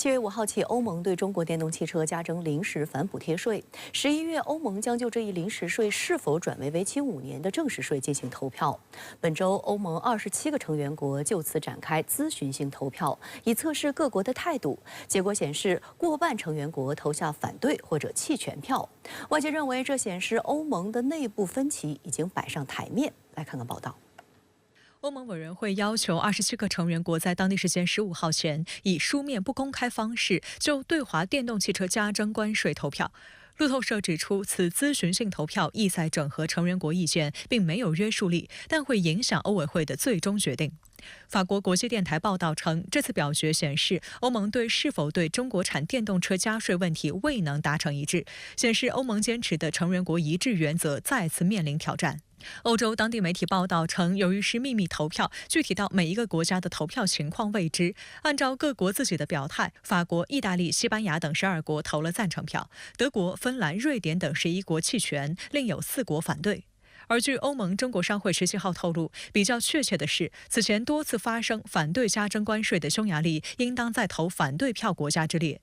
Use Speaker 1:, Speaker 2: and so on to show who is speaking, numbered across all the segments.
Speaker 1: 7月5号起，欧盟对中国电动汽车加征临时反补贴税。11月，欧盟将就这一临时税是否转为期5年的正式税进行投票。本周，欧盟27个成员国就此展开咨询性投票，以测试各国的态度。结果显示，过半成员国投下反对或者弃权票。外界认为，这显示欧盟的内部分歧已经摆上台面。来看看报道。
Speaker 2: 欧盟委员会要求27个成员国在当地时间15号前，以书面不公开方式就对华电动汽车加征关税投票。路透社指出，此咨询性投票意在整合成员国意见，并没有约束力，但会影响欧委会的最终决定。法国国际电台报道称，这次表决显示，欧盟是否对中国产电动车加税问题未能达成一致，显示欧盟坚持的成员国一致原则再次面临挑战。 欧洲当地媒体报道称，由于是秘密投票，具体到每一个国家的投票情况未知。按照各国自己的表态，法国、意大利、西班牙等12国投了赞成票，德国、芬兰、瑞典等11国弃权，另有4国反对。 而据欧盟中国商会17号透露，比较确切的是，此前多次发生反对加征关税的匈牙利，应当在投反对票国家之列。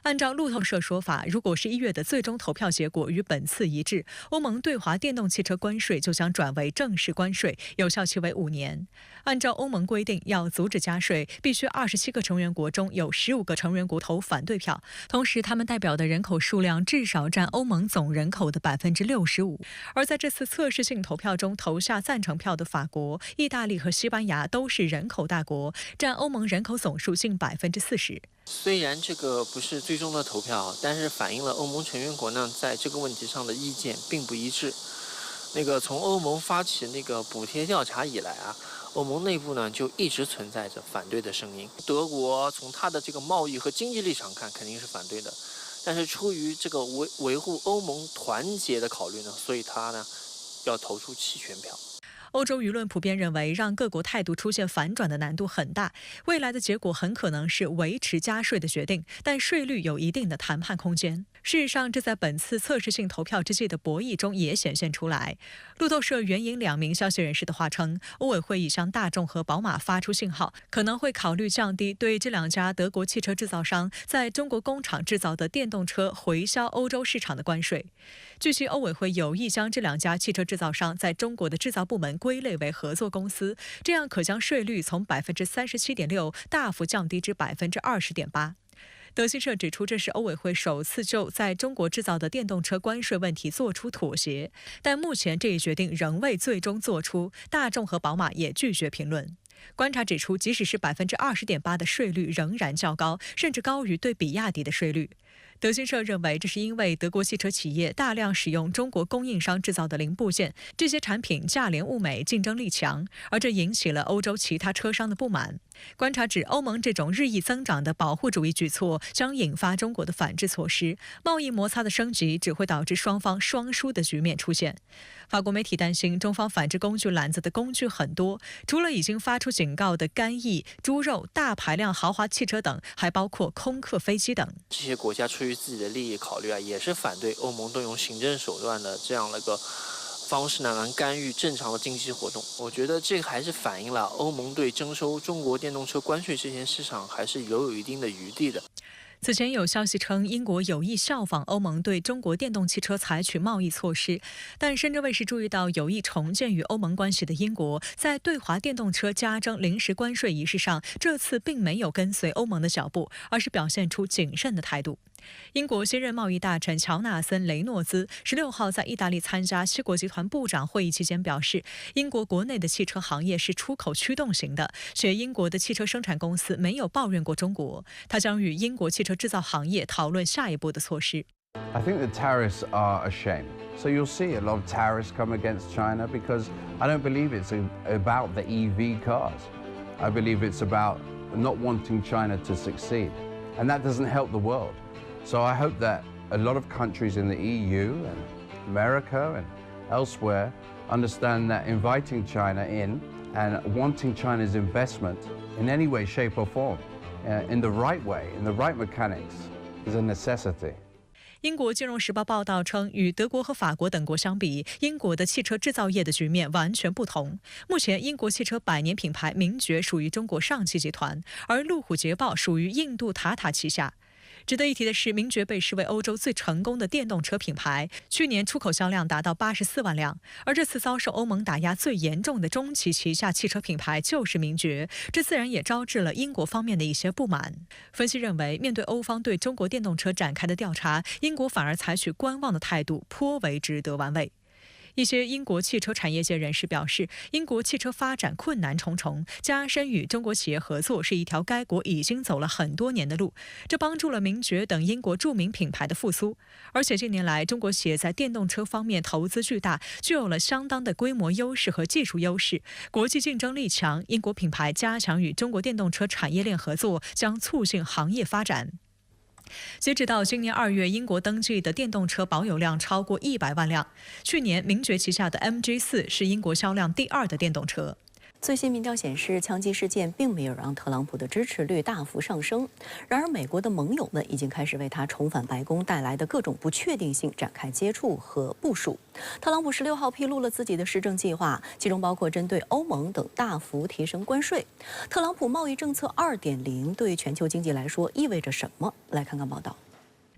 Speaker 2: 按照路透社说法，如果11月的最终投票结果与本次一致，欧盟对华电动汽车关税就将转为正式关税，有效期为5年。按照欧盟规定，要阻止加税，必须27个成员国中有15个成员国投反对票，同时他们代表的人口数量至少占欧盟总人口的65%。而在这次测试性投票中投下赞成票的法国、意大利和西班牙都是人口大国，占欧盟人口总数近40%。
Speaker 3: 虽然这个不是最终的投票，但是反映了欧盟成员国呢在这个问题上的意见并不一致。从欧盟发起补贴调查以来啊，欧盟内部呢就一直存在着反对的声音。德国从它的贸易和经济立场看肯定是反对的，但是出于维护欧盟团结的考虑呢，所以它呢要投出弃权票。
Speaker 2: 欧洲舆论普遍认为，让各国态度出现反转的难度很大，未来的结果很可能是维持加税的决定，但税率有一定的谈判空间。事实上，这在本次测试性投票之际的博弈中也显现出来。路透社援引2名消息人士的话称，欧委会已向大众和宝马发出信号，可能会考虑降低对这2家德国汽车制造商在中国工厂制造的电动车回销欧洲市场的关税。据悉，欧委会有意将这2家汽车制造商在中国的制造部门 归类为合作公司，这样可将税率从37.6%大幅降低至20.8%。德新社指出，这是欧委会首次就在中国制造的电动车关税问题做出妥协，但目前这一决定仍未最终做出，大众和宝马也拒绝评论。 观察指出，即使是20.8%的税率仍然较高，甚至高于对比亚迪的税率。德新社认为，这是因为德国汽车企业大量使用中国供应商制造的零部件，这些产品价廉物美，竞争力强，而这引起了欧洲其他车商的不满。观察指，欧盟这种日益增长的保护主义举措将引发中国的反制措施，贸易摩擦的升级只会导致双方双输的局面出现。法国媒体担心，中方反制工具篮子的工具很多，除了已经发出警告的干邑、猪肉、大排量豪华汽车等，还包括空客飞机等。
Speaker 3: 这些国家出于自己的利益考虑啊，也是反对欧盟动用行政手段的这样方式呢，来干预正常的经济活动。我觉得这个还是反映了欧盟对征收中国电动车关税这件事上还是留有一定的余地的。
Speaker 2: 此前有消息称，英国有意效仿欧盟对中国电动汽车采取贸易措施，但深圳卫视注意到，有意重建与欧盟关系的英国，在对华电动车加征临时关税仪式上，这次并没有跟随欧盟的脚步，而是表现出谨慎的态度。英国新任贸易大臣乔纳森·雷诺兹16号在意大利参加7国集团部长会议期间表示，英国国内的汽车行业是出口驱动型的，且英国的汽车生产公司没有抱怨过中国。他将与英国汽车制造行业讨论下一步的措施。
Speaker 4: I think the tariffs are a shame. So you'll see a lot of tariffs come against China because I don't believe it's about the EV cars. I believe it's about not wanting China to succeed. And that doesn't help the world. So I hope that a lot of countries in the EU and America and elsewhere understand that inviting China in and wanting China's investment in any way, shape or form, in the right way, in the right mechanics, is a necessity.
Speaker 2: 英国金融时报报道称，与德国和法国等国相比，英国的汽车制造业的局面完全不同。目前，英国汽车百年品牌名爵属于中国上汽集团，而路虎捷豹属于印度塔塔旗下。值得一提的是，名爵被视为欧洲最成功的电动车品牌，去年出口销量达到84万辆。而这次遭受欧盟打压最严重的中汽旗下汽车品牌就是名爵，这自然也招致了英国方面的一些不满。分析认为，面对欧方对中国电动车展开的调查，英国反而采取观望的态度，颇为值得玩味。一些英国汽车产业界人士表示，英国汽车发展困难重重，加深与中国企业合作是一条该国已经走了很多年的路，这帮助了名爵等英国著名品牌的复苏。而且近年来，中国企业在电动车方面投资巨大，具有了相当的规模优势和技术优势，国际竞争力强。英国品牌加强与中国电动车产业链合作，将促进行业发展。截止到今年2月，英国登记的电动车保有量超过100万辆。去年，名爵旗下的 MG4 是英国销量第2的电动车。
Speaker 1: 最新民调显示，枪击事件并没有让特朗普的支持率大幅上升。然而，美国的盟友们已经开始为他重返白宫带来的各种不确定性展开接触和部署。特朗普16号披露了自己的施政计划，其中包括针对欧盟等大幅提升关税。特朗普贸易政策2.0对全球经济来说意味着什么？来看看报道。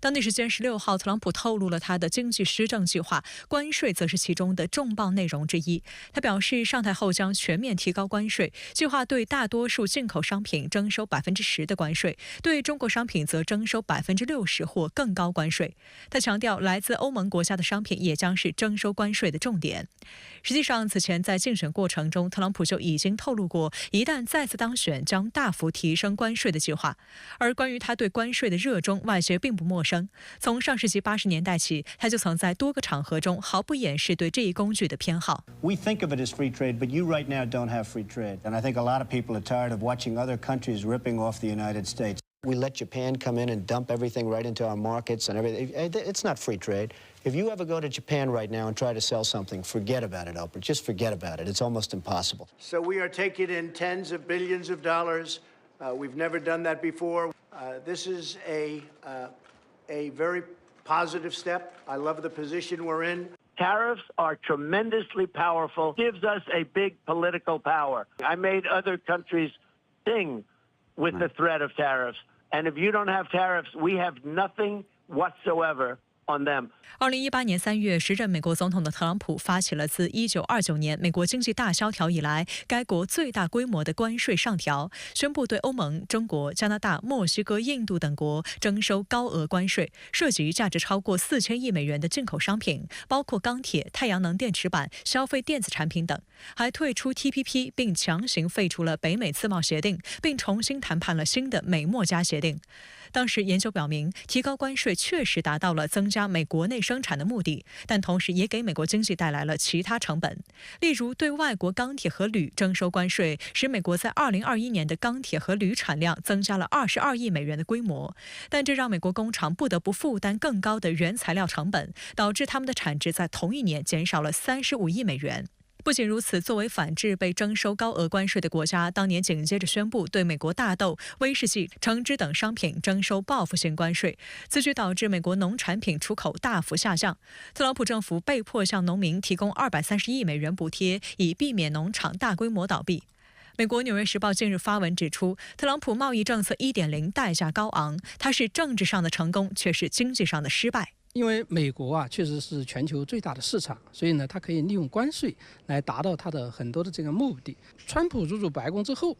Speaker 2: 当地时间16号，特朗普透露了他的经济施政计划，关税则是其中的重磅内容之一。他表示，上台后将全面提高关税，计划对大多数进口商品征收10%的关税，对中国商品则征收60%或更高关税。他强调，来自欧盟国家的商品也将是征收关税的重点。实际上，此前在竞选过程中，特朗普就已经透露过，一旦再次当选，将大幅提升关税的计划。而关于他对关税的热衷，外界并不陌生。从上世纪80年代起，他就曾在多个场合中毫不掩饰对这一工具的偏好。
Speaker 5: We think of it as free trade, but you right now don't have free trade. And I think a lot of people are tired of watching other countries ripping off the United States. We let Japan come in and dump everything right into our markets and everything. It's not free trade. If you ever go to Japan right now and try to sell something, forget about it, Oprah. Just forget about it. It's almost impossible.
Speaker 6: So we are taking in tens of billions of dollars. We've never done that before. This is a very positive step. I love the position we're in.
Speaker 7: Tariffs are tremendously powerful, gives us a big political power. I made other countries sing with the threat of tariffs. And if you don't have tariffs, we have nothing whatsoever on them.
Speaker 2: 2018年3月，时任美国总统的特朗普发起了自1929年美国经济大萧条以来该国最大规模的关税上调，宣布对欧盟、中国、加拿大、墨西哥、印度等国征收高额关税，涉及价值超过4000亿美元的进口商品，包括钢铁、太阳能电池板、消费电子产品等，还退出 TPP， 并强行废除了北美自贸协定，并重新谈判了新的美墨加协定。当时研究表明，提高关税确实达到了增加美国内生产的目的，但同时也给美国经济带来了其他成本。例如，对外国钢铁和铝征收关税，使美国在2021年的钢铁和铝产量增加了22亿美元的规模，但这让美国工厂不得不负担更高的原材料成本，导致他们的产值在同一年减少了35亿美元。不仅如此，作为反制被征收高额关税的国家，当年紧接着宣布对美国大豆、威士忌、橙汁等商品征收报复性关税，此举导致美国农产品出口大幅下降。特朗普政府被迫向农民提供230亿美元补贴，以避免农场大规模倒闭。美国《纽约时报》近日发文指出，特朗普贸易政策1.0代价高昂，它是政治上的成功，却是经济上的失败。
Speaker 8: 因为美国确实是全球最大的市场，所以呢，它可以利用关税来达到它的很多的这个目的。川普入主白宫之后，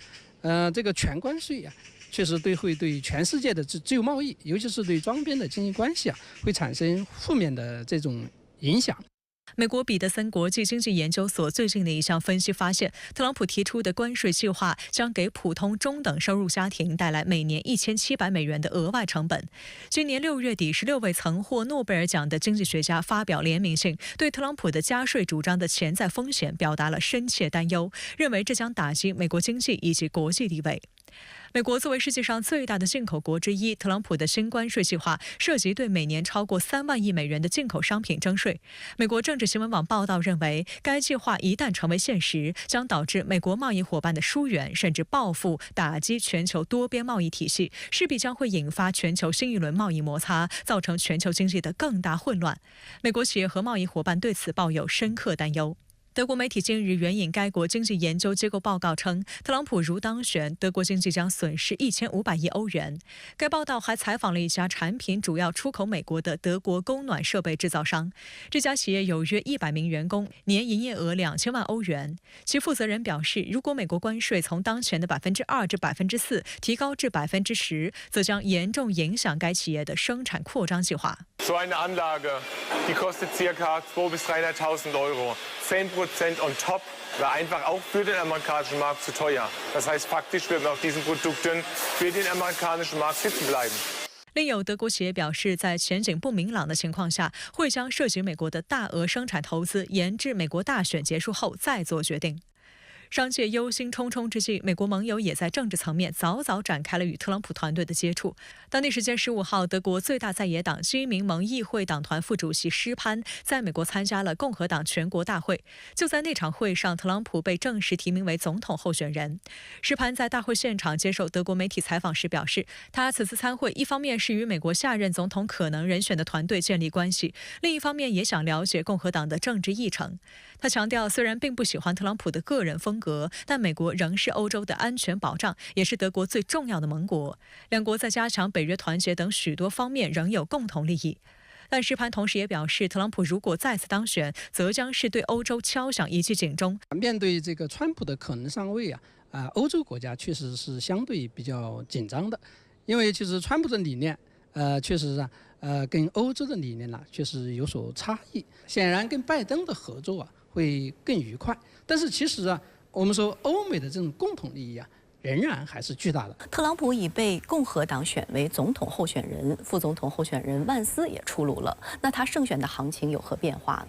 Speaker 8: 这个全关税确实会对全世界的自由贸易，尤其是对双边的经济关系会产生负面的这种影响。
Speaker 2: 美国彼得森国际经济研究所最近的一项分析发现，特朗普提出的关税计划将给普通中等收入家庭带来每年1700美元的额外成本。今年6月底，16位曾获诺贝尔奖的经济学家发表联名信，对特朗普的加税主张的潜在风险表达了深切担忧，认为这将打击美国经济以及国际地位。美国作为世界上最大的进口国之一，特朗普的新关税计划涉及对每年超过3万亿美元的进口商品征税。美国政治新闻网报道认为，该计划一旦成为现实，将导致美国贸易伙伴的疏远，甚至报复，打击全球多边贸易体系，势必将会引发全球新一轮贸易摩擦，造成全球经济的更大混乱。美国企业和贸易伙伴对此抱有深刻担忧。德国媒体近日援引该国经济研究机构报告称，特朗普如当选，德国经济将损失1500亿欧元。该报道还采访了一家产品主要出口美国的德国供暖设备制造商，这家企业有约100名员工，年营业额2000万欧元。其负责人表示，如果美国关税从当前的2%至4%提高至10%，则将严重影响该企业的生产扩张计划。
Speaker 9: So eine Anlage, die kostet ca. 200.000 bis 300.000 Euro. 10% on top war einfach auch für den amerikanischen Markt zu teuer. Das heißt, faktisch wird man auf diesen Produkten für den amerikanischen Markt sitzen bleiben.
Speaker 2: 另有德国企业表示，在前景不明朗的情况下，会将涉及美国的大额生产投资延至美国大选结束后再做决定。商界忧心忡忡之际，美国盟友也在政治层面早早展开了与特朗普团队的接触。当地时间15号，德国最大在野党基民盟议会党团副主席施潘在美国参加了共和党全国大会。就在那场会上，特朗普被正式提名为总统候选人。施潘在大会现场接受德国媒体采访时表示，他此次参会一方面是与美国下任总统可能人选的团队建立关系，另一方面也想了解共和党的政治议程。他强调，虽然并不喜欢特朗普的个人风格，但美国仍是欧洲的安全保障，也是德国最重要的盟国。两国在加强北约团结等许多方面仍有共同利益。但施潘同时也表示，特朗普如果再次当选，则将是对欧洲敲响一记警钟。
Speaker 8: 面对这个川普的可能上位欧洲国家确实是相对比较紧张的，因为其实川普的理念确实跟欧洲的理念确实有所差异。显然跟拜登的合作会更愉快，但是其实我们说欧美的这种共同利益仍然还是巨大的。
Speaker 1: 特朗普已被共和党选为总统候选人，副总统候选人万斯也出炉了。那他胜选的行情有何变化呢？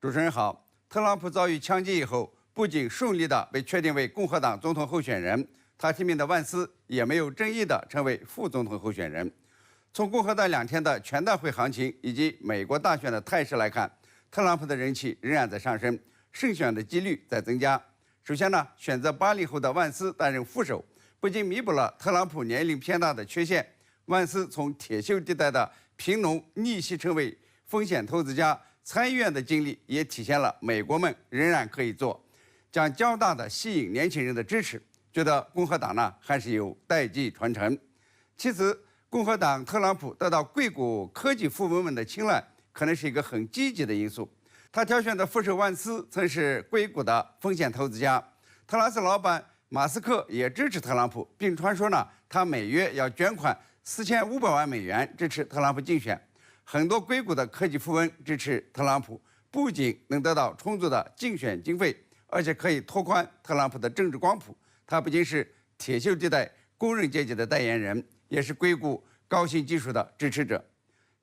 Speaker 10: 主持人好，特朗普遭遇枪击以后，不仅顺利地被确定为共和党总统候选人，他提名的万斯也没有争议地成为副总统候选人。从共和党2天的全大会行情以及美国大选的态势来看，特朗普的人气仍然在上升，胜选的几率在增加。首先呢，选择80后的万斯担任副手，不仅弥补了特朗普年龄偏大的缺陷，万斯从铁锈地带的贫农逆袭成为风险投资家，参议院的经历也体现了美国们仍然可以做，将较大的吸引年轻人的支持，觉得共和党呢还是有代际传承。其次，共和党特朗普得到硅谷科技富翁们的青睐，可能是一个很积极的因素。他挑选的副手万斯曾是硅谷的风险投资家，特拉斯老板马斯克也支持特朗普，并传说呢，他每月要捐款4500万美元支持特朗普竞选。很多硅谷的科技富翁支持特朗普，不仅能得到充足的竞选经费，而且可以拓宽特朗普的政治光谱。他不仅是铁锈地带工人阶级的代言人，也是硅谷高新技术的支持者。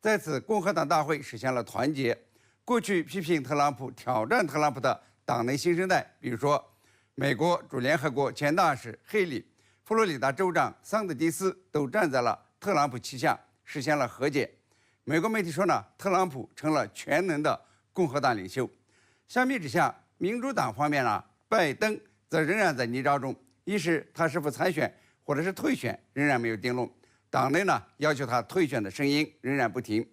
Speaker 10: 在此，共和党大会实现了团结。过去批评特朗普、挑战特朗普的党内新生代，比如说美国驻联合国前大使黑利、佛罗里达州长桑德迪斯，都站在了特朗普旗下，实现了和解。美国媒体说呢，特朗普成了全能的共和党领袖。相比之下，民主党方面呢，拜登则仍然在泥沼中，一是他是否参选或者是退选仍然没有定论，党内呢要求他退选的声音仍然不停。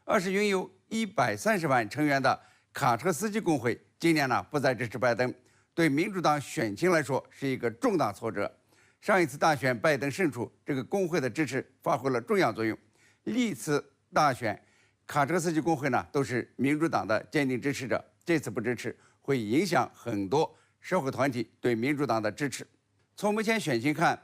Speaker 10: 二是拥有130万成员的卡车司机工会今年呢不再支持拜登，对民主党选情来说是一个重大挫折。上一次大选拜登胜出，这个工会的支持发挥了重要作用。历次大选卡车司机工会呢都是民主党的坚定支持者，这次不支持会影响很多社会团体对民主党的支持。从目前选情看，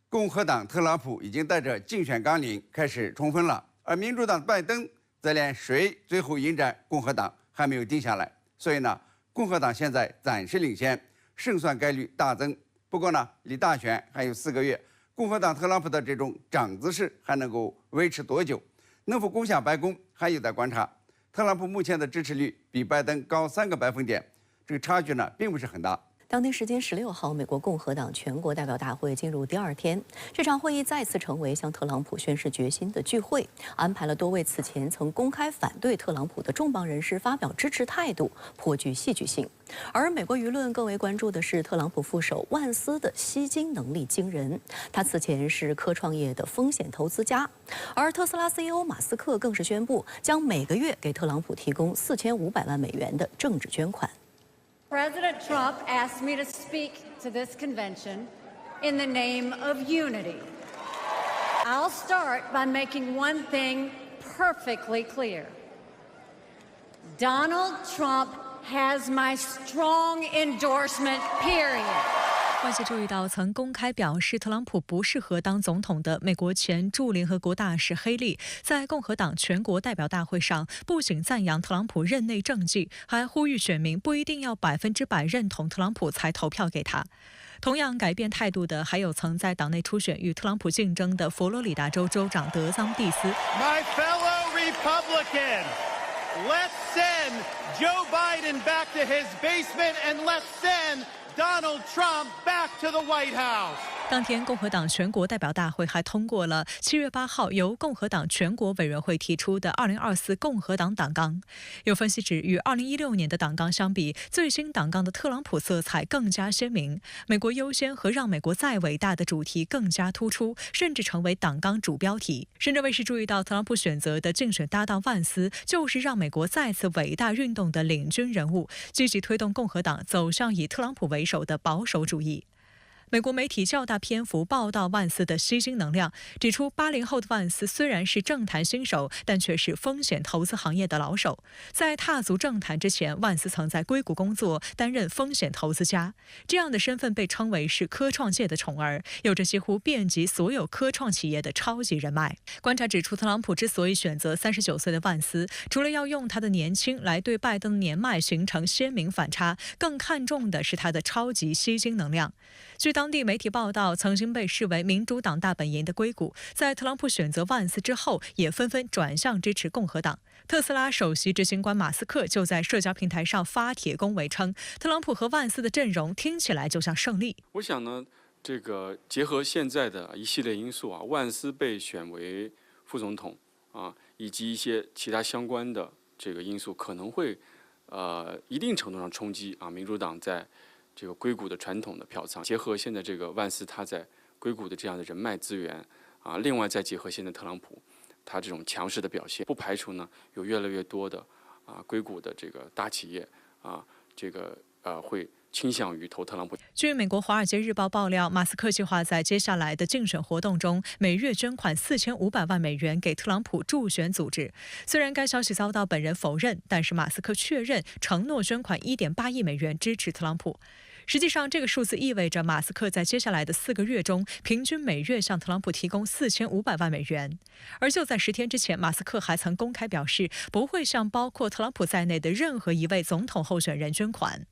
Speaker 10: 共和党特朗普已经带着竞选纲领开始冲锋了，而民主党拜登则连谁最后迎战共和党还没有定下来，所以呢，共和党现在暂时领先，胜算概率大增。不过呢，离大选还有4个月，共和党特朗普的这种涨姿势还能够维持多久，能否攻下白宫还有待观察。特朗普目前的支持率比拜登高3个百分点，这个差距呢并不是很大。
Speaker 1: 当地时间16号，美国共和党全国代表大会进入第2天。这场会议再次成为向特朗普宣示决心的聚会，安排了多位此前曾公开反对特朗普的重磅人士发表支持态度，颇具戏剧性。而美国舆论更为关注的是特朗普副手万斯的吸金能力惊人。他此前是科创业的风险投资家，而特斯拉 CEO 马斯克更是宣布将每个月给特朗普提供4500万美元的政治捐款。
Speaker 11: President Trump asked me to speak to this convention in the name of unity. I'll start by making one thing perfectly clear. Donald Trump has my strong endorsement, period.
Speaker 2: 外界注意到，曾公开表示特朗普不适合当总统的美国前驻联合国大使黑利，在共和党全国代表大会上，不仅赞扬特朗普任内政绩，还呼吁选民不一定要100%认同特朗普才投票给他。同样改变态度的，还有曾在党内初选与特朗普竞争的佛罗里达州州长德桑蒂斯。
Speaker 12: My fellow Republican, let's send Joe Biden back to his basement and let's send Donald Trump back to the White House.
Speaker 2: 当天，共和党全国代表大会还通过了7月8号由共和党全国委员会提出的2024共和党党纲。有分析指，与2016年的党纲相比，最新党纲的特朗普色彩更加鲜明，美国优先和让美国再伟大的主题更加突出，甚至成为党纲主标题。深圳卫视注意到，特朗普选择的竞选搭档万斯就是让美国再次伟大运动的领军人物，积极推动共和党走向以特朗普为首的保守主义。美国媒体较大篇幅报道万斯的吸金能量，指出80后的万斯虽然是政坛新手，但却是风险投资行业的老手。在踏足政坛之前，万斯曾在硅谷工作，担任风险投资家。这样的身份被称为是科创界的宠儿，有着几乎遍及所有科创企业的超级人脉。观察指出，特朗普之所以选择39岁的万斯，除了要用他的年轻来对拜登的年迈形成鲜明反差，更看重的是他的超级吸金能量。据当地媒体报道，曾经被视为民主党大本营的硅谷，在特朗普选择万斯之后，也纷纷转向支持共和党。特斯拉首席执行官马斯克就在社交平台上发帖恭维称，特朗普和万斯的阵容听起来就像胜利。
Speaker 13: 我想呢，这个结合现在的一系列因素啊，万斯被选为副总统啊，以及一些其他相关的这个因素，可能会一定程度上冲击啊民主党在这个硅谷的传统的票仓，结合现在这个万斯他在硅谷的这样的人脉资源啊，另外再结合现在特朗普他这种强势的表现，不排除呢有越来越多的硅谷的这个大企业会倾向于投特朗普。
Speaker 2: 据美国《华尔街日报》爆料，马斯克计划在接下来的竞选活动中，每月捐款4500万美元给特朗普助选组织。虽然该消息遭到本人否认，但是马斯克确认承诺捐款1.8亿美元支持特朗普。实际上，这个数字意味着马斯克在接下来的4个月中，平均每月向特朗普提供4500万美元。而就在10天之前，马斯克还曾公开表示，不会向包括特朗普在内的任何一位总统候选人捐款。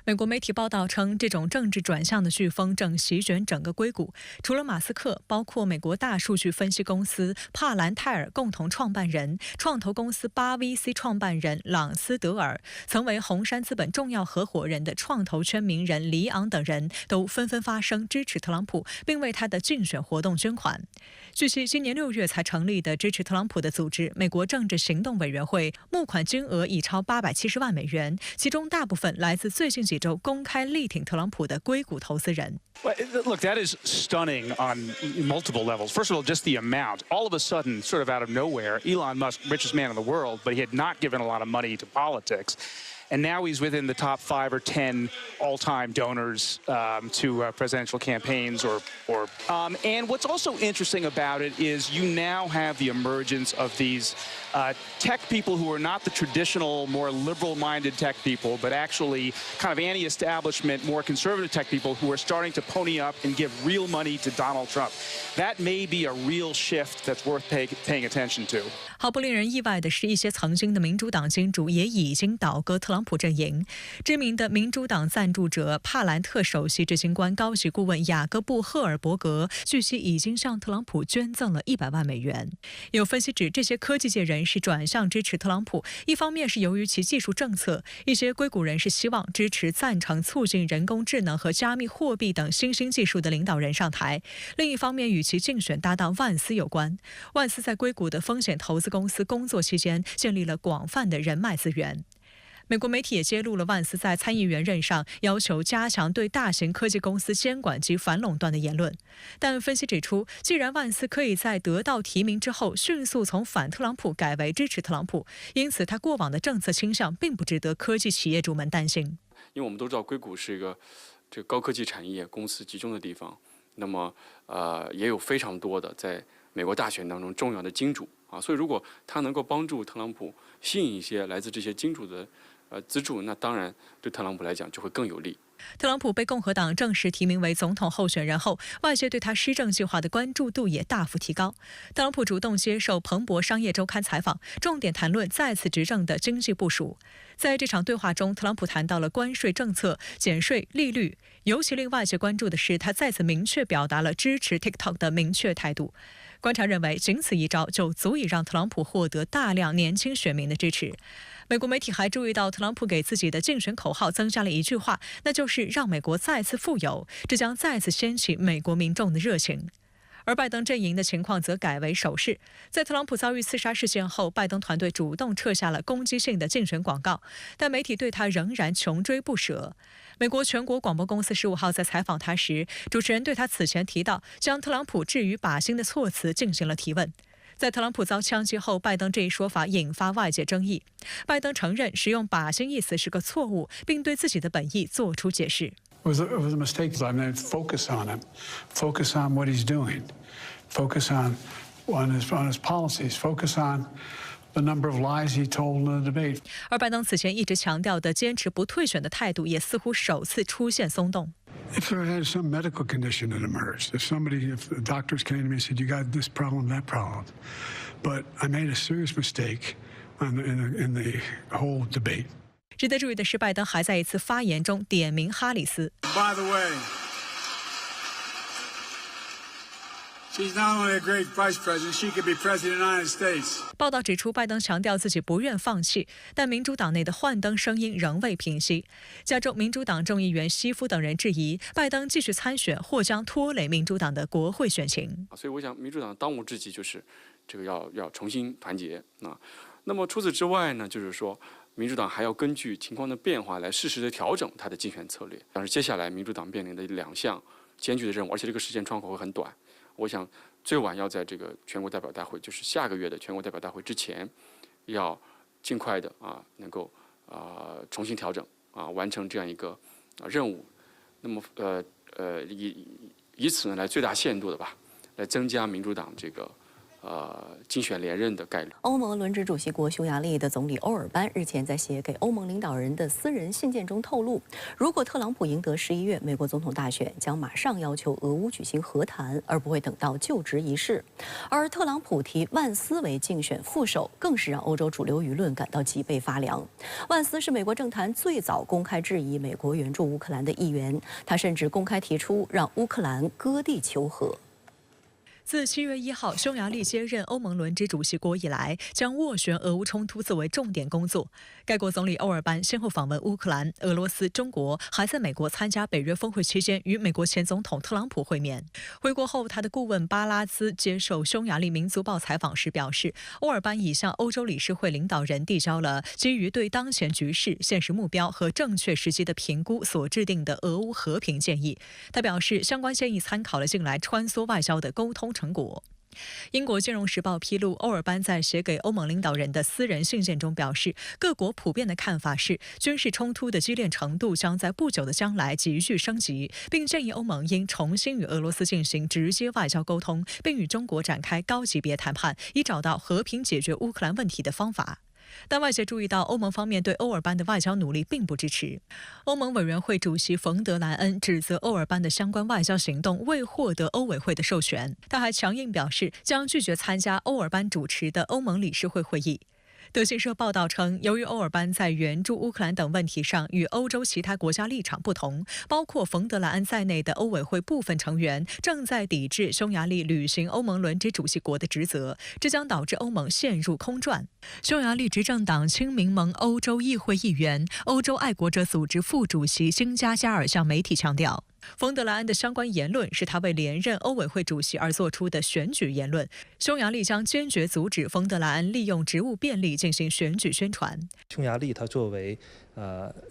Speaker 2: 美国媒体报道称，这种政治转向的飓风正席卷整个硅谷。除了马斯克，包括美国大数据分析公司帕兰泰尔共同创办人、创投公司8VC 创办人朗斯德尔，曾为红杉资本重要合伙人的创投圈名人里昂等人都纷纷发声支持特朗普，并为他的竞选活动捐款。据悉，今年6月才成立的支持特朗普的组织美国政治行动委员会，募款金额已超870万美元，其中大部分来自最近几周公开力挺特朗普的硅谷投资人。
Speaker 14: Look, that is stunning on multiple levels. First of all, just the amount. All of a sudden, sort of out of nowhere, Elon Musk, richest man in the world, but he had not given a lot of money to politics. And now he's within the top 5 or 10 all-time donors to presidential campaigns. And what's also interesting about it is you now have the emergence of these tech people who are not the traditional, more liberal-minded tech people, but actually kind of anti-establishment, more conservative tech people who are starting to pony up and give real money to Donald Trump. That may be a real shift that's worth paying attention to.
Speaker 2: 毫不令人意外的是，一些曾经的民主党金主也已经倒戈特朗朗普阵营。知名的民主党赞助者帕兰特首席执行官高级顾问雅各布·赫尔伯格据悉已经向特朗普捐赠了100万美元。有分析指，这些科技界人士转向支持特朗普，一方面是由于其技术政策，一些硅谷人士希望支持赞成促进人工智能和加密货币等新兴技术的领导人上台；另一方面与其竞选搭档万斯有关。万斯在硅谷的风险投资公司工作期间，建立了广泛的人脉资源。美国媒体也揭露了万斯在参议员任上要求加强对大型科技公司监管及反垄断的言论。但分析指出，既然万斯可以在得到提名之后迅速从反特朗普改为支持特朗普，因此他过往的政策倾向并不值得科技企业主们担心。
Speaker 13: 因为我们都知道硅谷是一个这个高科技产业公司集中的地方，那么也有非常多的在美国大选当中重要的金主啊，所以如果他能够帮助特朗普吸引一些来自这些金主的资助，那当然对特朗普来讲就会更有利。
Speaker 2: 特朗普被共和党正式提名为总统候选人后，外界对他施政计划的关注度也大幅提高。特朗普主动接受彭博商业周刊采访，重点谈论再次执政的经济部署。在这场对话中，特朗普谈到了关税政策、减税、利率，尤其令外界关注的是，他再次明确表达了支持 TikTok 的明确态度。观察认为，仅此一招就足以让特朗普获得大量年轻选民的支持。美国媒体还注意到，特朗普给自己的竞选口号增加了一句话，那就是让美国再次富有，这将再次掀起美国民众的热情。而拜登阵营的情况则改为守势。在特朗普遭遇刺杀事件后，拜登团队主动撤下了攻击性的竞选广告，但媒体对他仍然穷追不舍。美国全国广播公司15号在采访他时，主持人对他此前提到将特朗普置于靶心的措辞进行了提问。在特朗普遭枪击后，拜登这一说法引发外界争议。拜登承认使用靶心一词是个错误，并对自己的本意做出解释。
Speaker 15: It was a mistake. I mean, focus on him, focus on what he's doing, focus on his policies, focus on the number of lies he told in the debate.
Speaker 2: 而拜登此前一直强调的坚持不退选的态度，也似乎首次出现松动。
Speaker 15: If I had some medical condition that emerged, if the doctors came to me and said, you got this problem, that problem, but I made a serious mistake in the whole debate.
Speaker 2: 值得注意的是，拜登还在一次发言中点名哈里斯。
Speaker 15: By the way, she's not only a great vice president, she could be president of the United States.
Speaker 2: 报道指出，拜登强调自己不愿放弃，但民主党内的幻灯声音仍未平息。加州民主党众议员希夫等人质疑，拜登继续参选或将拖累民主党的国会选情。
Speaker 13: 所以，我想民主党当务之急就是这个要重新团结啊。那么除此之外呢，就是说，民主党还要根据情况的变化来适时的调整它的竞选策略。但是接下来民主党面临的2项艰巨的任务，而且这个时间窗口会很短。我想最晚要在这个全国代表大会，就是下个月的全国代表大会之前，要尽快的能够重新调整完成这样一个任务。那么以此呢来最大限度的来增加民主党这个竞选连任的概率。
Speaker 1: 欧盟轮值主席国匈牙利的总理欧尔班日前在写给欧盟领导人的私人信件中透露，如果特朗普赢得11月美国总统大选，将马上要求俄乌举行和谈，而不会等到就职仪式。而特朗普提万斯为竞选副手，更是让欧洲主流舆论感到脊背发凉。万斯是美国政坛最早公开质疑美国援助乌克兰的议员，他甚至公开提出让乌克兰割地求和。
Speaker 2: 自7月1号匈牙利接任欧盟轮值主席国以来，将斡旋俄乌冲突作为重点工作。该国总理欧尔班先后访问乌克兰、俄罗斯、中国，还在美国参加北约峰会期间与美国前总统特朗普会面。回国后，他的顾问巴拉兹接受匈牙利民族报采访时表示，欧尔班已向欧洲理事会领导人递交了基于对当前局势、现实目标和正确时机的评估所制定的俄乌和平建议。他表示，相关建议参考了近来穿梭外交的沟通成果。英国金融时报披露，欧尔班在写给欧盟领导人的私人信件中表示，各国普遍的看法是，军事冲突的激烈程度将在不久的将来急剧升级，并建议欧盟应重新与俄罗斯进行直接外交沟通，并与中国展开高级别谈判，以找到和平解决乌克兰问题的方法。但外界注意到，欧盟方面对欧尔班的外交努力并不支持。欧盟委员会主席冯德莱恩指责欧尔班的相关外交行动未获得欧委会的授权，他还强硬表示将拒绝参加欧尔班主持的欧盟理事会会议。德新社报道称，由于欧尔班在援助乌克兰等问题上与欧洲其他国家立场不同，包括冯德莱恩在内的欧委会部分成员正在抵制匈牙利履行欧盟轮值主席国的职责，这将导致欧盟陷入空转。匈牙利执政党亲民盟欧洲议会议员、欧洲爱国者组织副主席辛加加尔向媒体强调，冯德莱恩的相关言论是他为连任欧委会主席而做出的选举言论。匈牙利将坚决阻止冯德莱恩利用职务便利进行选举宣传。
Speaker 16: 匈牙利它作为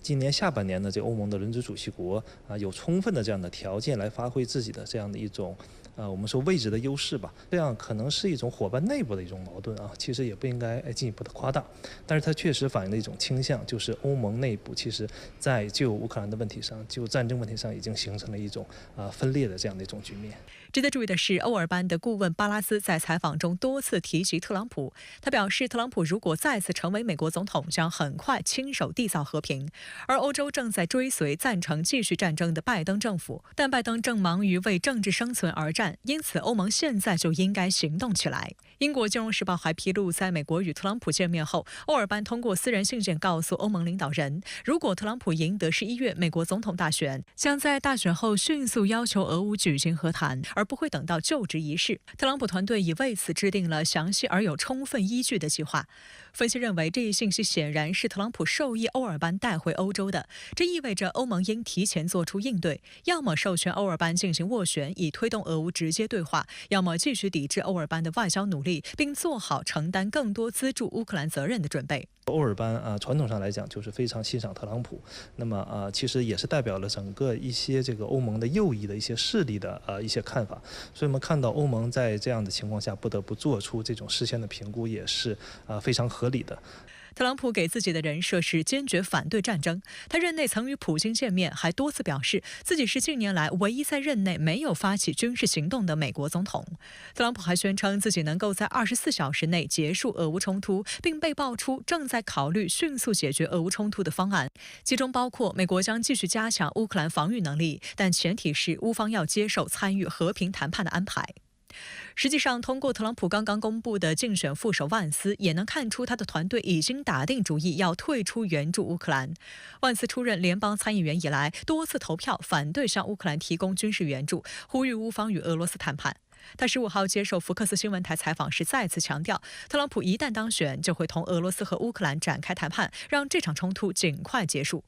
Speaker 16: 今年下半年的这欧盟的轮值主席国有充分的这样的条件来发挥自己的这样的一种我们说位置的优势吧，这样可能是一种伙伴内部的一种矛盾其实也不应该进一步的夸大，但是它确实反映了一种倾向，就是欧盟内部其实在就乌克兰的问题上，就战争问题上已经形成了一种分裂的这样的一种局面。
Speaker 2: 值得注意的是，欧尔班的顾问巴拉斯在采访中多次提及特朗普，他表示，特朗普如果再次成为美国总统，将很快亲手缔造和平。而欧洲正在追随赞成继续战争的拜登政府，但拜登正忙于为政治生存而战，因此欧盟现在就应该行动起来。英国金融时报还披露，在美国与特朗普见面后，欧尔班通过私人信件告诉欧盟领导人，如果特朗普赢得11月美国总统大选，将在大选后迅速要求俄乌举行和谈，而不会等到就职仪式。特朗普团队已为此制定了详细而有充分依据的计划。分析认为，这一信息显然是特朗普授意欧尔班带回欧洲的，这意味着欧盟应提前做出应对，要么授权欧尔班进行斡旋，以推动俄乌直接对话，要么继续抵制欧尔班的外交努力，并做好承担更多资助乌克兰责任的准备。
Speaker 16: 欧尔班传统上来讲就是非常欣赏特朗普，那么其实也是代表了整个一些这个欧盟的右翼的一些势力的一些看法，所以我们看到欧盟在这样的情况下不得不做出这种事先的评估，也是非常合理的。
Speaker 2: 特朗普给自己的人设是坚决反对战争，他任内曾与普京见面，还多次表示自己是近年来唯一在任内没有发起军事行动的美国总统。特朗普还宣称自己能够在24小时内结束俄乌冲突，并被爆出正在考虑迅速解决俄乌冲突的方案，其中包括美国将继续加强乌克兰防御能力，但前提是乌方要接受参与和平谈判的安排。实际上，通过特朗普刚刚公布的竞选副手万斯，也能看出他的团队已经打定主意要退出援助乌克兰。万斯出任联邦参议员以来，多次投票反对向乌克兰提供军事援助，呼吁乌方与俄罗斯谈判。他15号接受福克斯新闻台采访时再次强调，特朗普一旦当选，就会同俄罗斯和乌克兰展开谈判，让这场冲突尽快结束。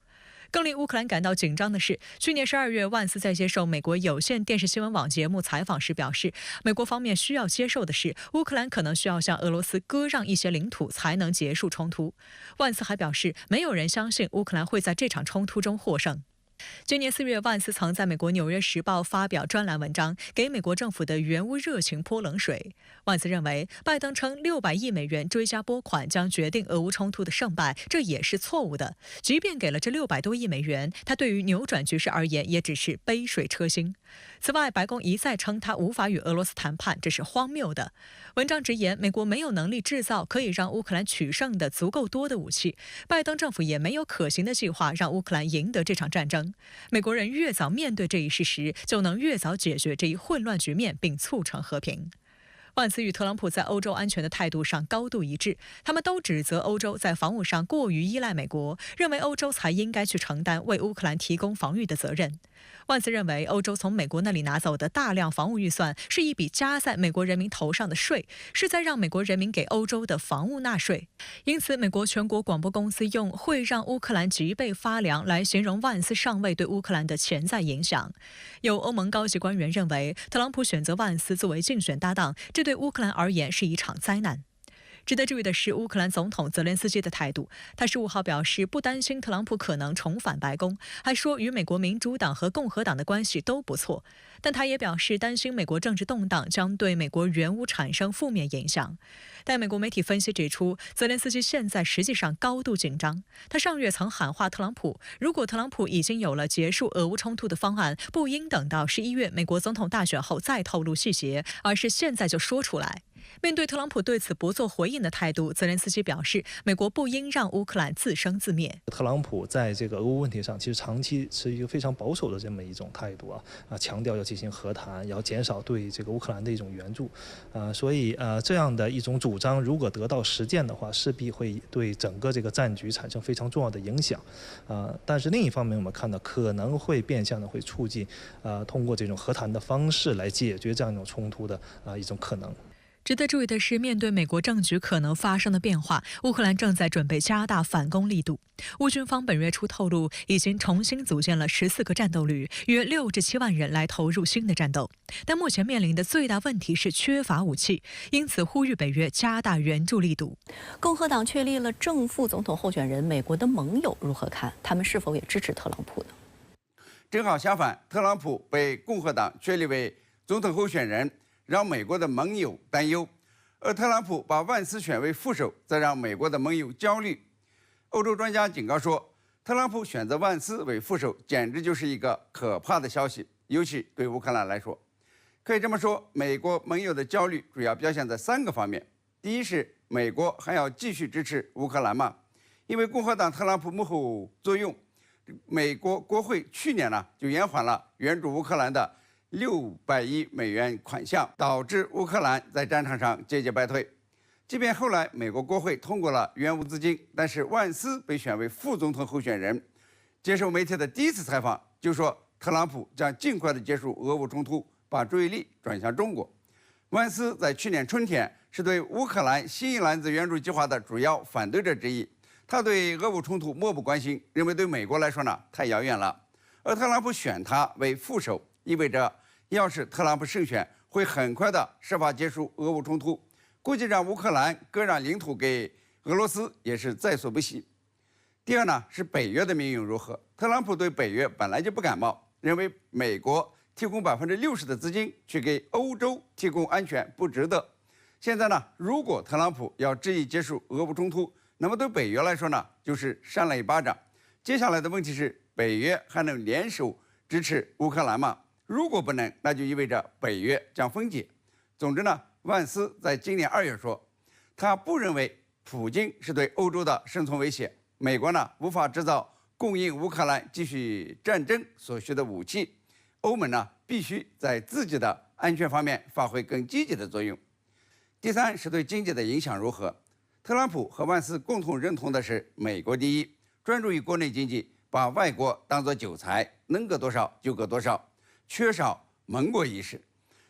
Speaker 2: 更令乌克兰感到紧张的是，去年12月，万斯在接受美国有线电视新闻网节目采访时表示，美国方面需要接受的是，乌克兰可能需要向俄罗斯割让一些领土才能结束冲突。万斯还表示，没有人相信乌克兰会在这场冲突中获胜。今年4月，万斯曾在美国《纽约时报》发表专栏文章，给美国政府的援乌热情泼冷水。万斯认为，拜登称600亿美元追加拨款将决定俄乌冲突的胜败，这也是错误的。即便给了这600多亿美元，他对于扭转局势而言也只是杯水车薪。此外，白宫一再称他无法与俄罗斯谈判，这是荒谬的。文章直言，美国没有能力制造可以让乌克兰取胜的足够多的武器，拜登政府也没有可行的计划让乌克兰赢得这场战争。美国人越早面对这一事实，就能越早解决这一混乱局面，并促成和平。万斯与特朗普在欧洲安全的态度上高度一致，他们都指责欧洲在防务上过于依赖美国，认为欧洲才应该去承担为乌克兰提供防御的责任。万斯认为，欧洲从美国那里拿走的大量防务预算是一笔加在美国人民头上的税，是在让美国人民给欧洲的防务纳税。因此，美国全国广播公司用会让乌克兰脊背发凉来形容万斯上位对乌克兰的潜在影响。有欧盟高级官员认为，特朗普选择万斯作为竞选搭档，这对乌克兰而言是一场灾难。值得注意的是，乌克兰总统泽连斯基的态度。他15号表示，不担心特朗普可能重返白宫，还说与美国民主党和共和党的关系都不错。但他也表示，担心美国政治动荡将对美国援乌产生负面影响。但美国媒体分析指出，泽连斯基现在实际上高度紧张。他上月曾喊话特朗普，如果特朗普已经有了结束俄乌冲突的方案，不应等到11月美国总统大选后再透露细节，而是现在就说出来。面对特朗普对此不做回应的态度，泽连斯基表示，美国不应让乌克兰自生自灭。
Speaker 16: 特朗普在这个俄乌问题上，其实长期是一个非常保守的这么一种态度强调要进行和谈，要减少对这个乌克兰的一种援助所以这样的一种主张如果得到实践的话，势必会对整个这个战局产生非常重要的影响但是另一方面，我们看到可能会变相的会促进通过这种和谈的方式来解决这样一种冲突的一种可能。
Speaker 2: 值得注意的是，面对美国政局可能发生的变化，乌克兰正在准备加大反攻力度。乌军方本月初透露，已经重新组建了14个战斗旅，约6至7万人来投入新的战斗。但目前面临的最大问题是缺乏武器，因此呼吁北约加大援助力度。
Speaker 1: 共和党确立了正副总统候选人，美国的盟友如何看？他们是否也支持特朗普呢？
Speaker 10: 正好相反，特朗普被共和党确立为总统候选人，让美国的盟友担忧，而特朗普把万斯选为副手，则让美国的盟友焦虑。欧洲专家警告说，特朗普选择万斯为副手，简直就是一个可怕的消息，尤其对乌克兰来说。可以这么说，美国盟友的焦虑主要表现在3个方面。第一是美国还要继续支持乌克兰吗？因为共和党特朗普幕后作用，美国国会去年就延缓了援助乌克兰的600亿美元款项，导致乌克兰在战场上节节败退。即便后来美国国会通过了援乌资金，但是万斯被选为副总统候选人。接受媒体的第一次采访就说，特朗普将尽快的结束俄乌冲突，把注意力转向中国。万斯在去年春天是对乌克兰新一篮子援助计划的主要反对者之一。他对俄乌冲突漠不关心，认为对美国来说太遥远了。而特朗普选他为副手，意味着要是特朗普胜选，会很快的设法结束俄乌冲突，估计让乌克兰割让领土给俄罗斯也是在所不惜。第二是北约的命运如何？特朗普对北约本来就不感冒，认为美国提供60%的资金去给欧洲提供安全不值得。现在如果特朗普要执意结束俄乌冲突，那么对北约来说就是扇了一巴掌。接下来的问题是，北约还能联手支持乌克兰吗？如果不能，那就意味着北约将分解。总之万斯在今年2月说，他不认为普京是对欧洲的生存威胁，美国无法制造供应乌克兰继续战争所需的武器，欧盟必须在自己的安全方面发挥更积极的作用。第三是对经济的影响如何？特朗普和万斯共同认同的是美国第一，专注于国内经济，把外国当作韭菜，能割多少就割多少，缺少盟国意识。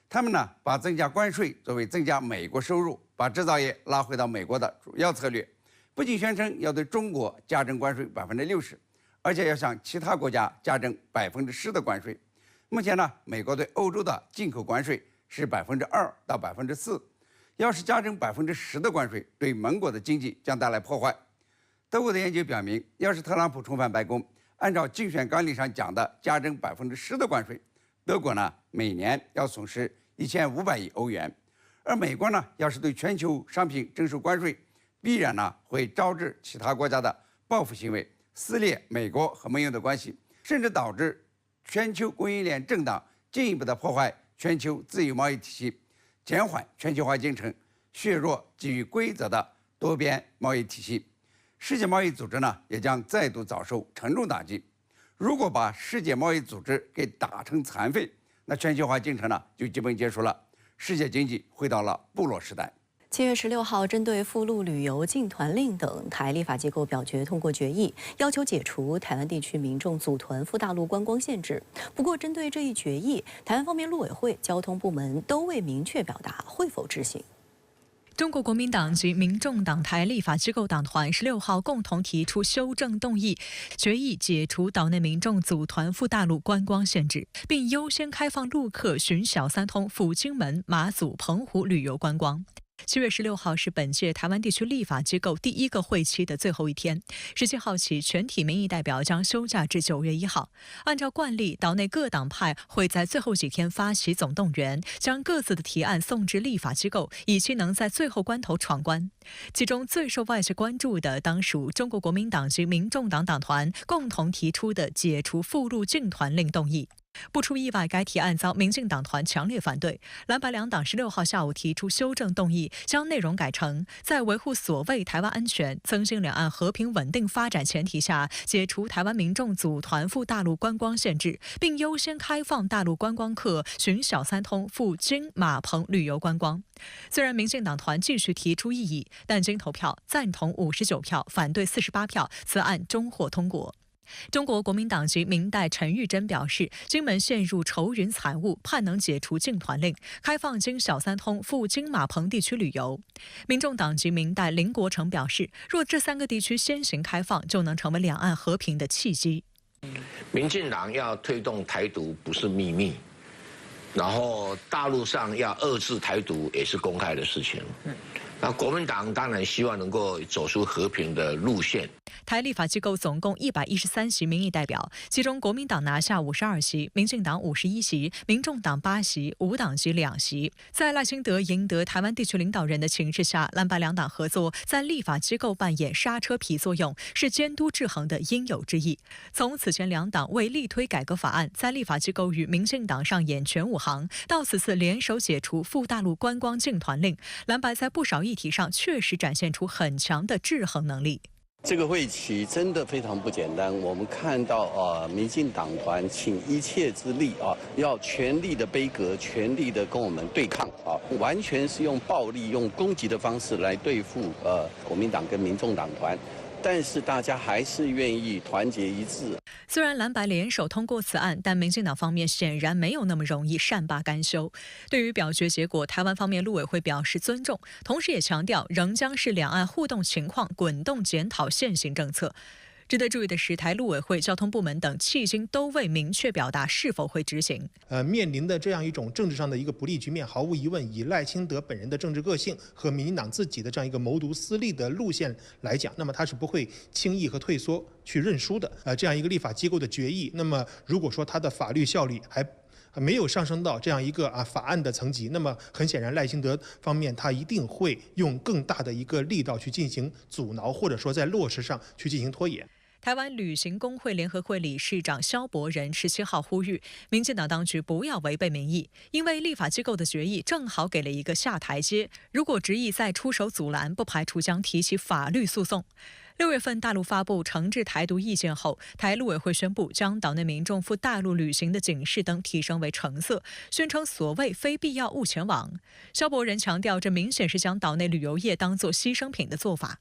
Speaker 10: 他们把增加关税作为增加美国收入，把制造业拉回到美国的主要策略。不仅宣称要对中国加征关税60%，而且要向其他国家加征10%的关税。目前美国对欧洲的进口关税是2%到4%，要是加征10%的关税，对盟国的经济将带来破坏。德国的研究表明，要是特朗普重返白宫，按照竞选纲领上讲的加征10%的关税，德国每年要损失1500亿欧元。而美国要是对全球商品征收关税，必然会招致其他国家的报复行为，撕裂美国和盟友的关系，甚至导致全球供应链震荡，进一步的破坏全球自由贸易体系，减缓全球化进程，削弱基于规则的多边贸易体系。世界贸易组织也将再度遭受沉重打击。如果把世界贸易组织给打成残废，那全球化进程就基本结束了，世界经济回到了部落时代。
Speaker 1: 7月16号，针对赴陆旅游禁团令等，台立法机构表决通过决议，要求解除台湾地区民众组团赴大陆观光限制。不过，针对这一决议，台湾方面陆委会、交通部门都未明确表达会否执行。
Speaker 2: 中国国民党及民众党台立法机构党团16号共同提出修正动议，决议解除岛内民众组团赴大陆观光限制，并优先开放陆客寻小三通赴金门、马祖、澎湖旅游观光。7月16号是本届台湾地区立法机构第1个会期的最后一天。17号起，全体民意代表将休假至9月1号。按照惯例，岛内各党派会在最后几天发起总动员，将各自的提案送至立法机构，以期能在最后关头闯关。其中最受外界关注的，当属中国国民党及民众党党团共同提出的解除赴陆禁团令动议。不出意外，该提案遭民进党团强烈反对。蓝白两党16号下午提出修正动议，将内容改成在维护所谓台湾安全、增进两岸和平稳定发展前提下，解除台湾民众组团赴大陆观光限制，并优先开放大陆观光客循小三通赴金马澎旅游观光。虽然民进党团继续提出异议，但经投票赞同59票，反对48票，此案终获通过。中国国民党籍明代陈玉珍表示，金门陷入愁云惨雾，盼能解除禁团令，开放经小三通赴金马澎地区旅游。民众党籍明代林国成表示，若这3个地区先行开放，就能成为两岸和平的契机。
Speaker 17: 民进党要推动台独不是秘密，然后大陆上要遏制台独也是公开的事情。那国民党当然希望能够走出和平的路线。
Speaker 2: 台立法机构总共113席民意代表，其中国民党拿下52席，民进党51席，民众党8席，无党籍2席。在赖清德赢得台湾地区领导人的情势下，蓝白两党合作在立法机构扮演刹车皮作用，是监督制衡的应有之义。从此前两党为力推改革法案，在立法机构与民进党上演全武行，到此次联手解除赴大陆观光禁团令，蓝白在不少议题上确实展现出很强的制衡能力。
Speaker 18: 这个会期真的非常不简单，我们看到民进党团倾一切之力要全力的杯葛，全力的跟我们对抗完全是用暴力、用攻击的方式来对付国民党跟民众党团。但是大家还是愿意团结一致。
Speaker 2: 虽然蓝白联手通过此案，但民进党方面显然没有那么容易善罢甘休。对于表决结果，台湾方面陆委会表示尊重，同时也强调仍将视两岸互动情况滚动检讨现行政策。值得注意的是，台陆委会、交通部门等迄今都未明确表达是否会执行。
Speaker 19: 面临的这样一种政治上的一个不利局面，毫无疑问，以赖清德本人的政治个性和民进党自己的这样一个谋独私利的路线来讲，那么他是不会轻易和退缩去认输的。这样一个立法机构的决议，那么如果说他的法律效力还没有上升到这样一个法案的层级，那么很显然赖清德方面他一定会用更大的一个力道去进行阻挠，或者说在落实上去进行拖延。
Speaker 2: 台湾旅行工会联合会理事长萧伯仁17号呼吁，民进党当局不要违背民意，因为立法机构的决议正好给了一个下台阶，如果执意再出手阻拦，不排除将提起法律诉讼。6月份大陆发布惩治台独意见后，台陆委会宣布将岛内民众赴大陆旅行的警示灯提升为橙色，宣称所谓非必要勿前往。萧伯仁强调，这明显是将岛内旅游业当作牺牲品的做法。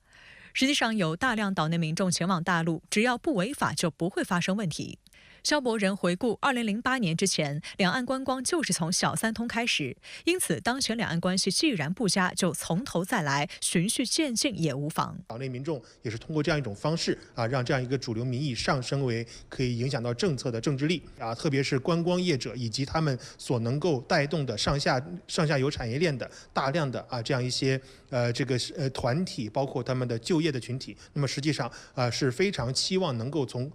Speaker 2: 实际上有大量岛内民众前往大陆，只要不违法就不会发生问题。萧伯仁回顾2008年之前，两岸观光就是从小三通开始，因此当前两岸关系既然不佳，就从头再来，循序渐进也无妨。
Speaker 19: 岛内民众也是通过这样一种方式让这样一个主流民意上升为可以影响到政策的政治力特别是观光业者以及他们所能够带动的上下游产业链的大量的这样一些团体，包括他们的就业的群体，那么实际上是非常期望能够从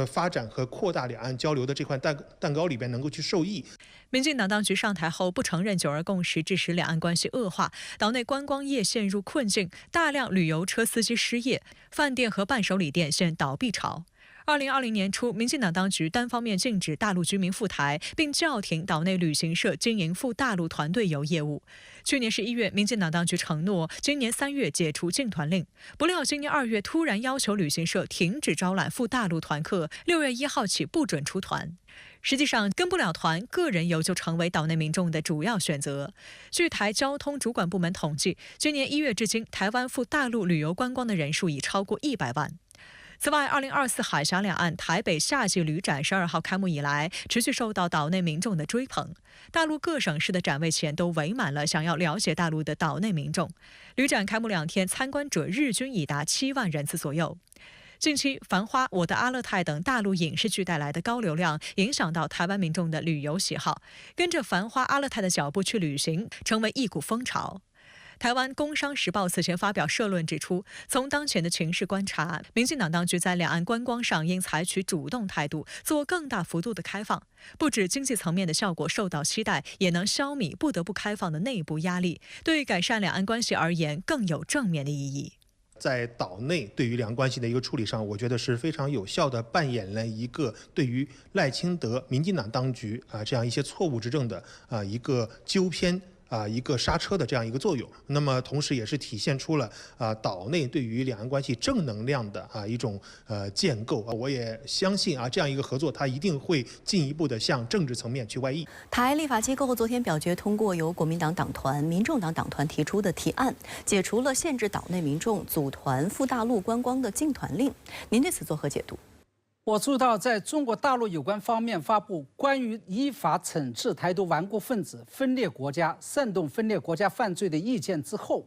Speaker 19: 发展和扩大两岸交流的这块蛋糕里边能够去受益。
Speaker 2: 民进党当局上台后不承认九二共识，致使两岸关系恶化，岛内观光业陷入困境，大量旅游车司机失业，饭店和伴手礼店陷倒闭潮。2020年初，民进党当局单方面禁止大陆居民赴台，并叫停岛内旅行社经营赴大陆团队游业务。去年11月，民进党当局承诺今年3月解除禁团令，不料今年2月突然要求旅行社停止招揽赴大陆团客，6月1号起不准出团。实际上，跟不了团，个人游就成为岛内民众的主要选择。据台交通主管部门统计，今年1月至今，台湾赴大陆旅游观光的人数已超过100万。此外，2024海峡两岸台北夏季旅展12号开幕以来，持续受到岛内民众的追捧。大陆各省市的展位前都围满了想要了解大陆的岛内民众。旅展开幕2天，参观者日均已达7万人次左右。近期，《繁花》《我的阿勒泰》等大陆影视剧带来的高流量，影响到台湾民众的旅游喜好，跟着《繁花》《阿勒泰》的脚步去旅行，成为一股风潮。台湾《工商时报》此前发表社论指出，从当前的情势观察，民进党当局在两岸观光上应采取主动态度，做更大幅度的开放，不止经济层面的效果受到期待，也能消弭不得不开放的内部压力，对改善两岸关系而言更有正面的意义。
Speaker 19: 在岛内对于两岸关系的一个处理上，我觉得是非常有效的扮演了一个对于赖清德民进党当局这样一些错误执政的一个纠偏一个刹车的这样一个作用。那么同时也是体现出了岛内对于两岸关系正能量的一种建构。我也相信这样一个合作，它一定会进一步的向政治层面去外溢。
Speaker 1: 台立法机构昨天表决通过由国民党党团、民众党党团提出的提案，解除了限制岛内民众组团赴大陆观光的禁团令。您对此作何解读？
Speaker 20: 我注意到，在中国大陆有关方面发布关于依法惩治台独顽固分子、分裂国家、煽动分裂国家犯罪的意见之后，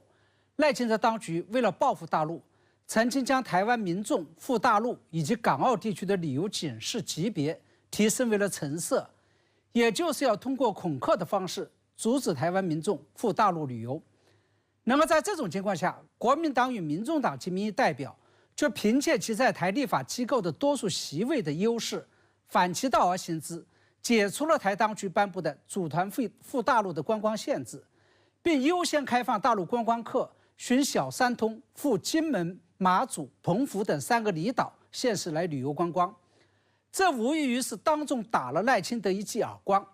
Speaker 20: 赖清德当局为了报复大陆，曾经将台湾民众赴大陆以及港澳地区的旅游警示级别提升为了橙色，也就是要通过恐吓的方式阻止台湾民众赴大陆旅游。那么在这种情况下，国民党与民众党及民意代表却凭借其在台立法机构的多数席位的优势，反其道而行之，解除了台当局颁布的组团赴大陆的观光限制，并优先开放大陆观光客循小三通赴金门、马祖、澎湖等3个离岛县市来旅游观光。这无异于是当众打了赖清德一记耳光。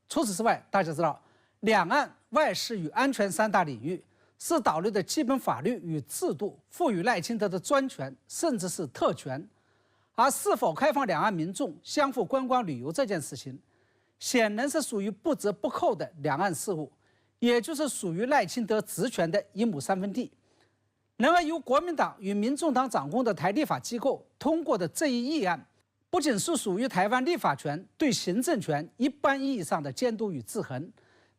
Speaker 20: 除此之外，大家知道，两岸、外事与安全3大领域是岛内的基本法律与制度赋予赖清德的专权，甚至是特权。而是否开放两岸民众相互观光旅游这件事情，显然是属于不折不扣的两岸事务，也就是属于赖清德职权的1亩3分地。然而，由国民党与民众党掌控的台立法机构通过的这一议案，不仅是属于台湾立法权对行政权一般意义上的监督与制衡，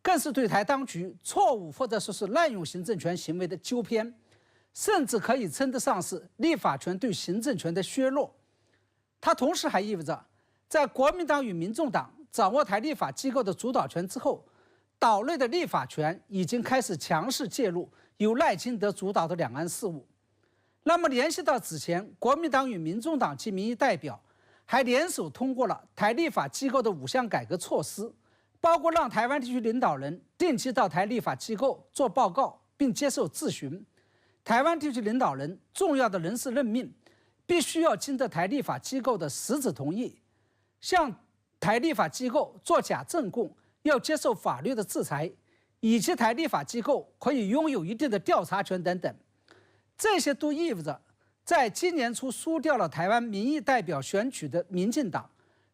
Speaker 20: 更是对台当局错误或者说是滥用行政权行为的纠偏，甚至可以称得上是立法权对行政权的削弱。它同时还意味着，在国民党与民众党掌握台立法机构的主导权之后，岛内的立法权已经开始强势介入由赖清德主导的两岸事务。那么联系到此前，国民党与民众党及民意代表还联手通过了台立法机构的5项改革措施，包括让台湾地区领导人定期到台立法机构做报告并接受质询，台湾地区领导人重要的人事任命必须要经得台立法机构的实质同意，向台立法机构作假证供要接受法律的制裁，以及台立法机构可以拥有一定的调查权等等。这些都意味着，在今年初输掉了台湾民意代表选举的民进党，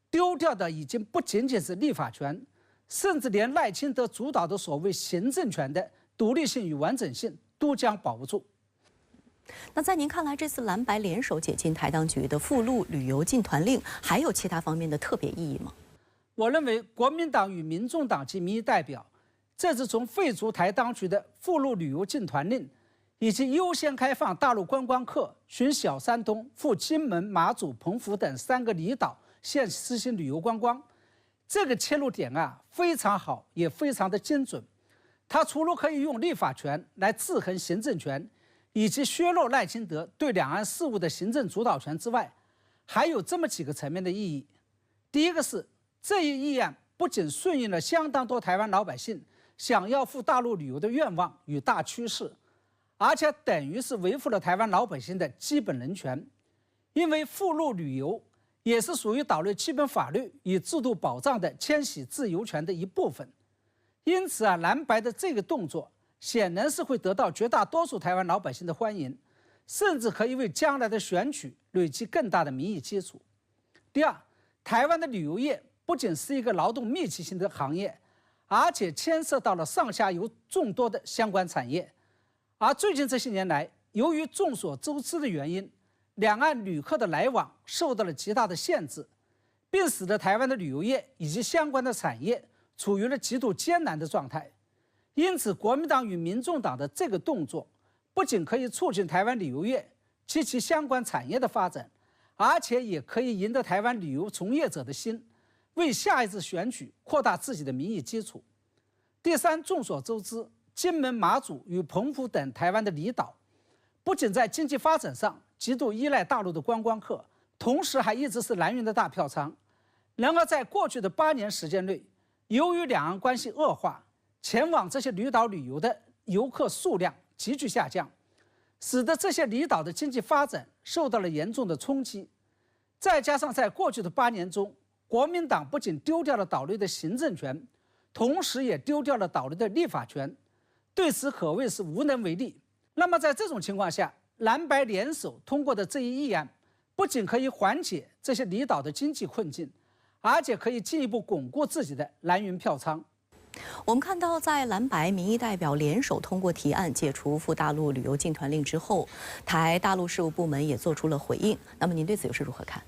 Speaker 20: 丢掉的已经不仅仅是立法权，甚至连赖清德主导的所谓行政权的独立性与完整性都将保不住。
Speaker 1: 那在您看来，这次蓝白联手解禁台当局的赴陆旅游禁团令，还有其他方面的特别意义吗？
Speaker 20: 我认为，国民党与民众党及民意代表这次从废除台当局的赴陆旅游禁团令，以及优先开放大陆观光客循小三通赴金门、马祖、澎湖等3个离岛县实行旅游观光，这个切入点非常好，也非常的精准。它除了可以用立法权来制衡行政权，以及削弱赖清德对两岸事务的行政主导权之外，还有这么几个层面的意义。第一个是，这一议案不仅顺应了相当多台湾老百姓想要赴大陆旅游的愿望与大趋势，而且等于是维护了台湾老百姓的基本人权。因为赴陆旅游也是属于岛内基本法律与制度保障的迁徙自由权的一部分。因此蓝白的这个动作显然是会得到绝大多数台湾老百姓的欢迎，甚至可以为将来的选举累积更大的民意基础。第二，台湾的旅游业不仅是一个劳动密集型的行业，而且牵涉到了上下游众多的相关产业。而最近这些年来，由于众所周知的原因，两岸旅客的来往受到了极大的限制，并使得台湾的旅游业以及相关的产业处于了极度艰难的状态。因此，国民党与民众党的这个动作，不仅可以促进台湾旅游业及其相关产业的发展，而且也可以赢得台湾旅游从业者的心，为下一次选举扩大自己的民意基础。第三，众所周知，金门、马祖与澎湖等台湾的离岛，不仅在经济发展上极度依赖大陆的观光客，同时还一直是蓝营的大票仓。然而，在过去的8年时间内，由于两岸关系恶化，前往这些离岛旅游的游客数量急剧下降，使得这些离岛的经济发展受到了严重的冲击。再加上在过去的8年中，国民党不仅丢掉了岛内的行政权，同时也丢掉了岛内的立法权，对此可谓是无能为力。那么在这种情况下，蓝白联手通过的这一议案，不仅可以缓解这些离岛的经济困境，而且可以进一步巩固自己的蓝云票仓。
Speaker 1: 我们看到，在蓝白民意代表联手通过提案解除赴大陆旅游禁团令之后，台大陆事务部门也做出了回应。那么您对此又是如何看？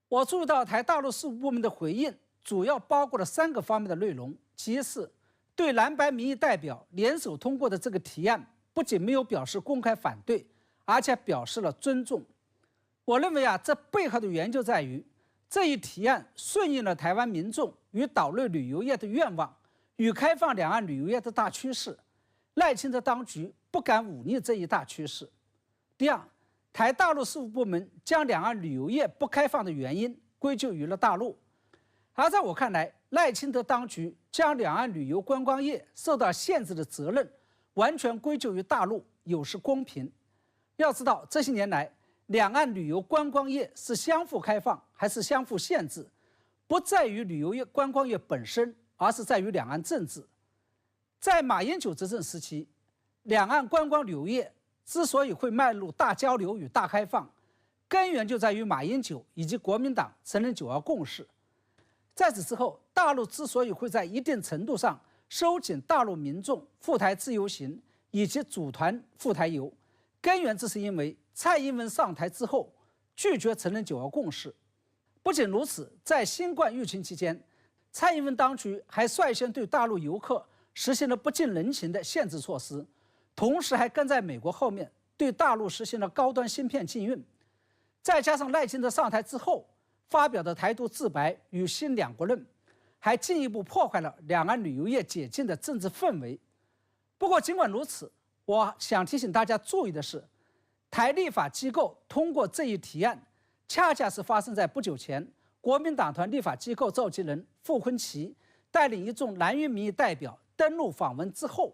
Speaker 20: 我注意到台大陆事务部门的回应主要包括了3个方面的内容。其一是对蓝白民意代表联手通过的这个提案，不仅没有表示公开反对，而且表示了尊重。我认为这背后的原因就在于这一提案顺应了台湾民众与岛内旅游业的愿望，与开放两岸旅游业的大趋势。赖清德当局不敢忤逆这一大趋势。第二，台大陆事务部门将两岸旅游业不开放的原因归咎于了大陆，而在我看来，赖清德当局将两岸旅游观光业受到限制的责任完全归咎于大陆，有失公平。要知道，这些年来，两岸旅游观光业是相互开放还是相互限制，不在于旅游业观光业本身，而是在于两岸政治。在马英九执政时期，两岸观光旅游业之所以会迈入大交流与大开放，根源就在于马英九以及国民党承认9·2共识。在此之后，大陆之所以会在一定程度上收紧大陆民众赴台自由行以及组团赴台游，根源只是因为蔡英文上台之后拒绝承认9·2共识。不仅如此，在新冠疫情期间，蔡英文当局还率先对大陆游客实行了不近人情的限制措施，同时还跟在美国后面对大陆实行了高端芯片禁运。再加上赖清德上台之后发表的台独自白与新两国论，还进一步破坏了两岸旅游业解禁的政治氛围。不过尽管如此，我想提醒大家注意的是，台立法机构通过这一提案，恰恰是发生在不久前国民党团立法机构召集人傅昆萁带领一众蓝营民意代表登陆访问之后。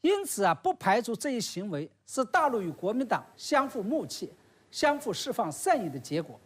Speaker 20: 因此不排除这一行为是大陆与国民党相互默契、相互释放善意的结果。